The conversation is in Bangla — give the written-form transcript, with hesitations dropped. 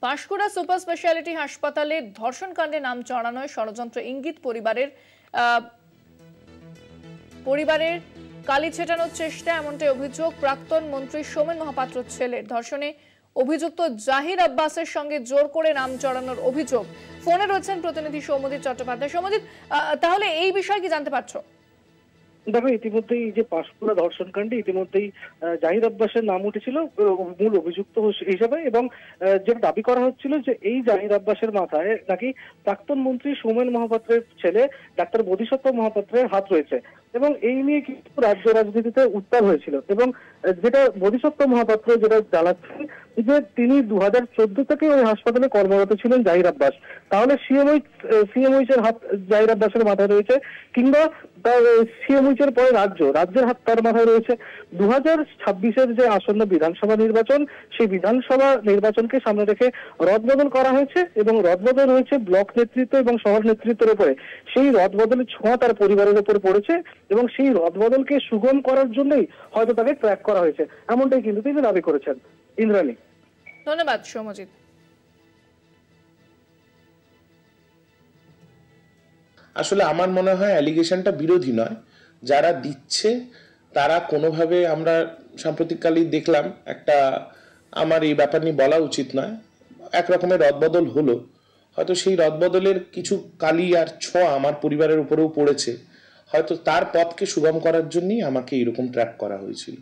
পাঁশকুড়া সুপার স্পেশালিটি হাসপাতালে ধর্ষণ কাণ্ডে নাম চড়ানোয় ষড়যন্ত্র ইঙ্গিত পরিবারের কালি ছেটানোর চেষ্টা, এমনটাই অভিযোগ প্রাক্তন মন্ত্রী সোমেন মহাপাত্রর ছেলের। ধর্ষণে অভিযুক্ত জাহির আব্বাসের সঙ্গে জোর করে নাম চড়ানোর অভিযোগ। ফোনে রয়েছেন প্রতিনিধি সৌম্যজিৎ চট্টোপাধ্যায়। সৌম্যজিৎ, তাহলে এই বিষয়ে কি জানতে পারছো? দেখো, ইতিমধ্যেই যে পাঁশকুড়া ধর্ষণকাণ্ডে ইতিমধ্যেই জাহির আব্বাসের নাম উঠেছিল মূল অভিযুক্ত হিসেবে, এবং যেটা দাবি করা হচ্ছিল যে এই জাহির আব্বাসের মাথায় নাকি প্রাক্তন মন্ত্রী সৌমেন মহাপাত্রের ছেলে ডাক্তার বোধিসত্ত্ব মহাপাত্রের হাত রয়েছে, এবং এই নিয়ে কিন্তু রাজ্য রাজনীতিতে উত্তাপ হয়েছিল। এবং যেটা বোধিসত্ত্ব মহাপাত্র যেটা জানাচ্ছেন যে তিনি 2014 থেকে ওই হাসপাতালে কর্মরত ছিলেন জাহির আব্বাস। তাহলে সিএমএইচ এর হাত জাহির আব্বাসের মাথায় রয়েছে, কিংবা সিএমএইচ এর পরে রাজ্যের হাত তার মাথায় রয়েছে। 2026-এর যে আসন্ন বিধানসভা নির্বাচন, সেই বিধানসভা নির্বাচনকে সামনে রেখে রদবদল করা হয়েছে, এবং রদবদল হয়েছে ব্লক নেতৃত্ব এবং শহর নেতৃত্বের উপরে। সেই রদবদলের ছোঁয়া তার পরিবারের উপর পড়েছে, এবং সেই রদবদলকে সুগম করার জন্যই হয়তো তাকে ট্র্যাক করা হয়েছে, এমনটাই কিন্তু তিনি দাবি করেছেন। ইন্দ্রাণী, ধন্যবাদ সৌম্যজিৎ। আসলে আমার মনে হয় অ্যালিগেশনটা বিরোধী নয়, যারা দিচ্ছে তারা কোনোভাবে, আমরা সাম্প্রতিককালেই দেখলাম একটা, আমার এই ব্যাপার নিয়ে বলা উচিত নয়, এক রকমের রদবদল হলো, হয়তো সেই রদবদলের কিছু কালি আর ছোঁয়া আমার পরিবারের উপরেও পড়েছে, হয়তো তার পথকে সুগম করার জন্যই আমাকে এরকম ট্র্যাক করা হয়েছিল।